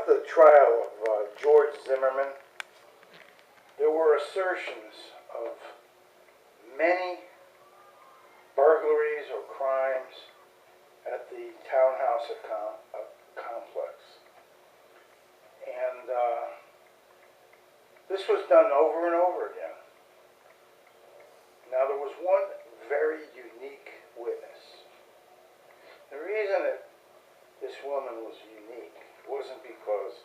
Throughout the trial of George Zimmerman, there were assertions of many burglaries or crimes at the townhouse complex. And this was done over and over again. Now, there was one very unique witness. The reason that this woman was unique wasn't because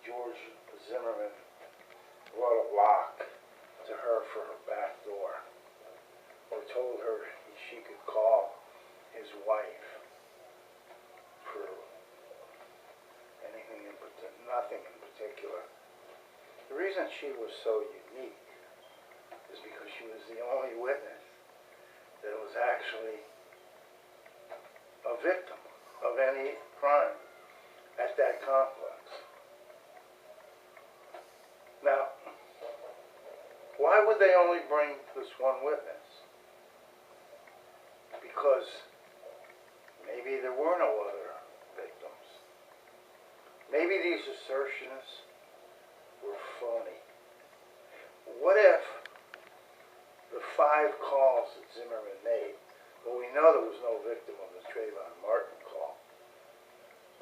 George Zimmerman brought a lock to her for her back door, or told her she could call his wife for nothing in particular. The reason she was so unique is because she was the only witness that was actually a victim of any crime at that complex. Now, why would they only bring this one witness? Because maybe there were no other victims. Maybe these assertions were phony. What if the 5 calls that Zimmerman made, well, we know there was no victim of the Trayvon Martin call,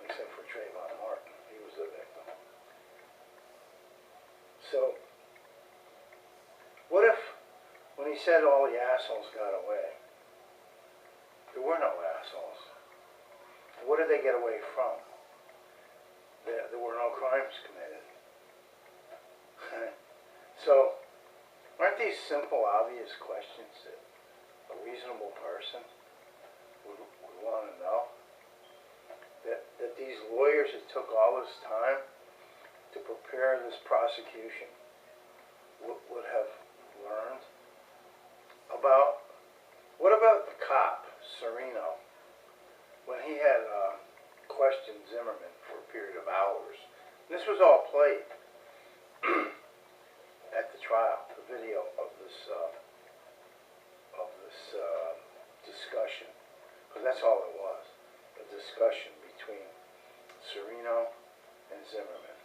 except for Trayvon Martin. He was the victim. So, what if, when he said all the assholes got away, there were no assholes? What did they get away from? There were no crimes committed. So, aren't these simple, obvious questions that a reasonable person would want to know? That these lawyers that took all this time to prepare this prosecution would have learned about. What about the cop, Serino, when he had questioned Zimmerman for a period of hours? And this was all played at the trial, the video of this discussion, because that's all it was, a discussion between Serino and Zimmerman.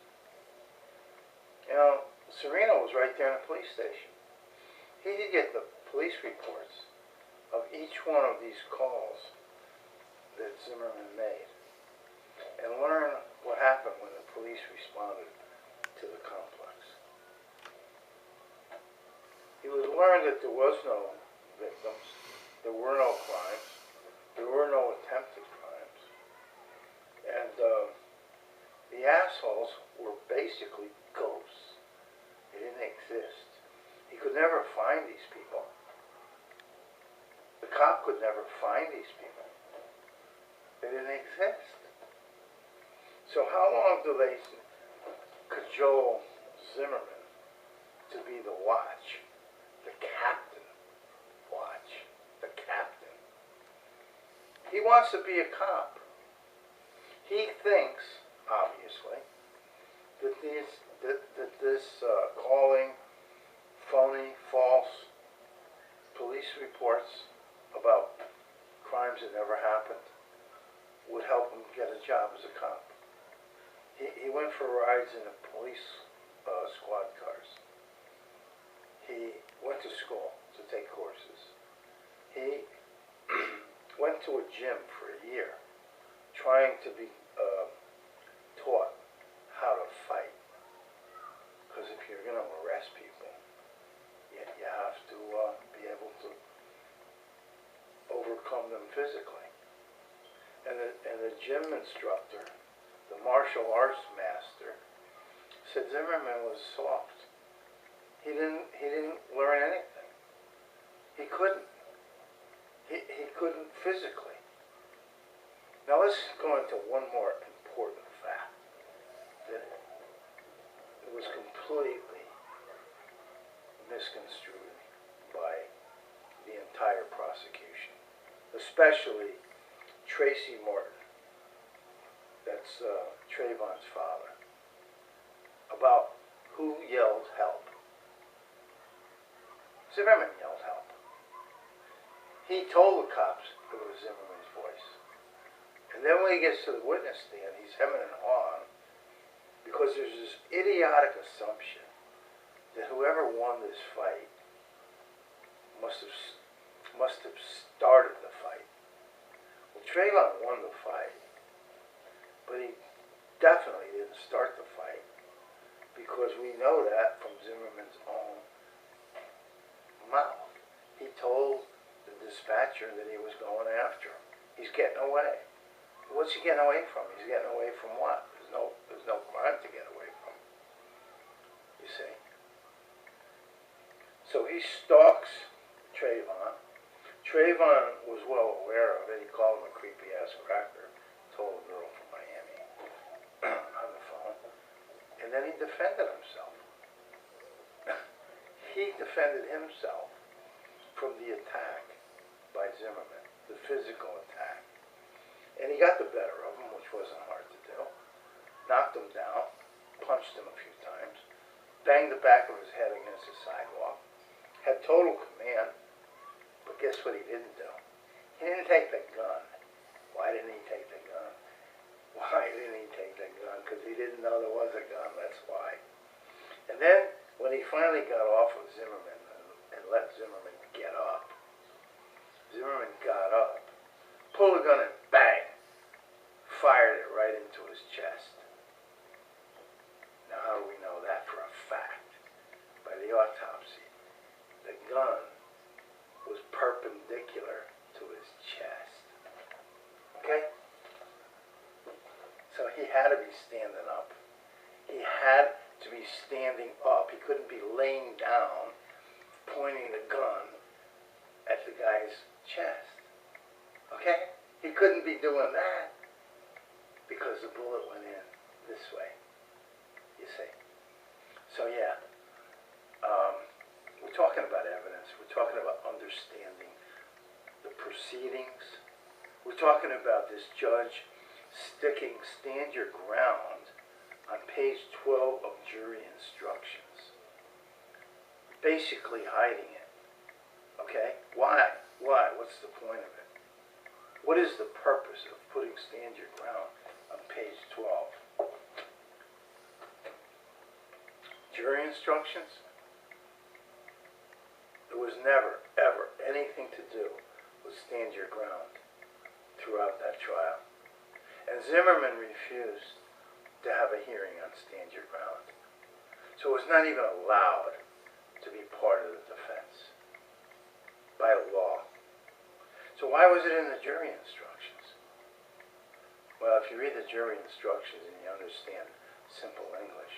You know, Serino was right there in the police station. He could get the police reports of each one of these calls that Zimmerman made and learn what happened when the police responded to the complex. He would learn that there was no victims, there were no crimes, there were no attempted crimes, and the assholes were basically ghosts. They didn't exist. He could never find these people. The cop could never find these people. They didn't exist. So how long do they cajole Zimmerman to be the watch, the captain watch, the captain? He wants to be a cop. He thinks, obviously, that this calling phony, false police reports about crimes that never happened would help him get a job as a cop. He went for rides in the police squad cars. He went to school to take courses. He went to a gym for a year trying to be taught how to fight. Because if you're going to arrest people, you have to be able to overcome them physically. And the gym instructor, the martial arts master, said Zimmerman was soft. He didn't learn anything. He couldn't. He couldn't physically. Now let's go into one more important fact that it was completely misconstrued by the entire prosecution, especially Tracy Morton, that's Trayvon's father, about who yelled help. Zimmerman yelled help. He told the cops it was Zimmerman's voice. And then when he gets to the witness stand, he's hemming and hawing. idiotic assumption that whoever won this fight must have started the fight. Well, Trayvon won the fight, but he definitely didn't start the fight, because we know that from Zimmerman's own mouth. He told the dispatcher that he was going after him. He's getting away. What's he getting away from? He's getting away from what? There's no crime to get away from. You see? So he stalks Trayvon. Trayvon was well aware of it. He called him a creepy ass cracker. Told a girl from Miami on the phone. And then he defended himself. He defended himself from the attack by Zimmerman, the physical attack. And he got the better of him, which wasn't hard to do. Knocked him down, punched him a few times, banged the back of his head against the sidewalk, had total command, but guess what he didn't do? He didn't take the gun. Why didn't he take the gun? Why didn't he take the gun? Because he didn't know there was a gun, that's why. And then, when he finally got off of Zimmerman and let Zimmerman get up, Zimmerman got up, pulled the gun and bang, fired it right into his chest. Now how do we know that for a fact? By the autopsy. The gun was perpendicular to his chest. Okay? So he had to be standing up. He had to be standing up. He couldn't be laying down, pointing the gun at the guy's chest. Okay? He couldn't be doing that because the bullet went in this way. You see? So yeah, we're talking about evidence. We're talking about understanding the proceedings. We're talking about this judge sticking "stand your ground" on page 12 of jury instructions, basically hiding it. Okay? Why? Why? What's the point of it? What is the purpose of putting "stand your ground" on page 12? Jury instructions? There was never, ever anything to do with "stand your ground" throughout that trial. And Zimmerman refused to have a hearing on "stand your ground." So it was not even allowed to be part of the defense by law. So why was it in the jury instructions? Well, if you read the jury instructions and you understand simple English,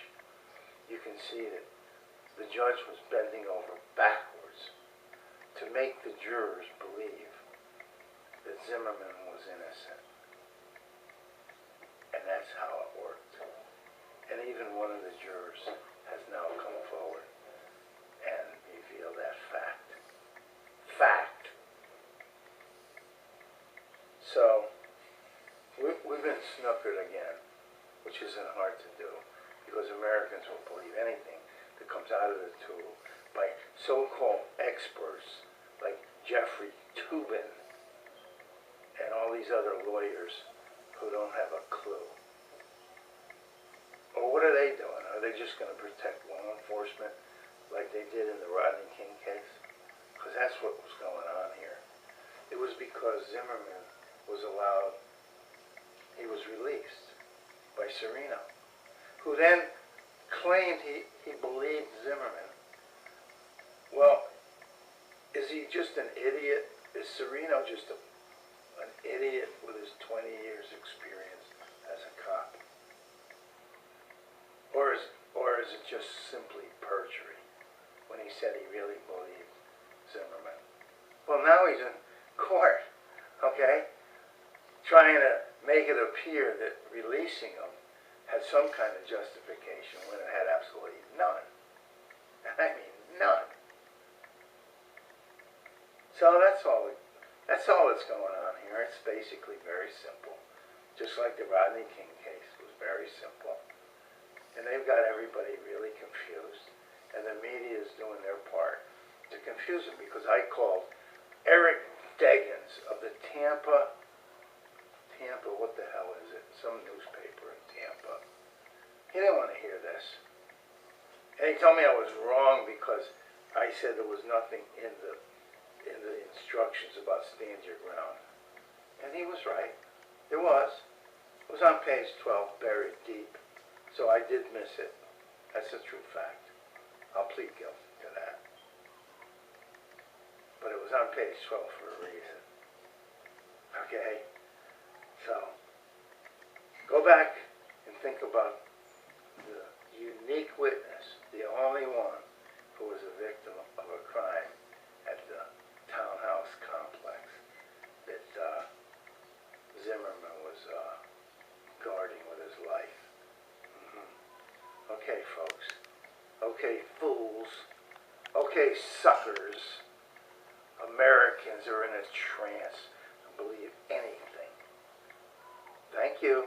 you can see that the judge was bending over backwards to make the jurors believe that Zimmerman was innocent. And that's how it worked. And even one of the jurors has now come forward and revealed that fact. Fact. So, we've been snookered again, which isn't hard to do, because Americans will believe anything that comes out of the tube by so-called experts like Jeffrey Toobin and all these other lawyers who don't have a clue. Or what are they doing? Are they just going to protect law enforcement like they did in the Rodney King case? Because that's what was going on here. It was because Zimmerman was allowed, he was released by Serino, who then claimed he believed Zimmerman. Well, is he just an idiot? Is Serino just an idiot with his 20 years experience as a cop? Or is it just simply perjury when he said he really believed Zimmerman? Well, now he's in court, okay, trying to make it appear that releasing him had some kind of justification when it had absolutely none. I mean, none. So that's all that's going on here. It's basically very simple. Just like the Rodney King case was very simple. And they've got everybody really confused. And the media is doing their part to confuse them, because I called Eric Deggans of the Tampa, what the hell is it? Some newspaper in Tampa. He didn't want to hear this. eyewitness. And he told me I was wrong because I said there was nothing in the instructions about stand your ground. And he was right. There was. It was on page 12, buried deep. So I did miss it. That's a true fact. I'll plead guilty to that. But it was on page 12 for a reason. Okay? So, go back and think about the unique witness, the only one who was a victim of a crime at the townhouse complex that Zimmerman was guarding with his life. Okay, folks. Okay, fools. Okay, suckers. Americans are in a trance and believe anything. Thank you.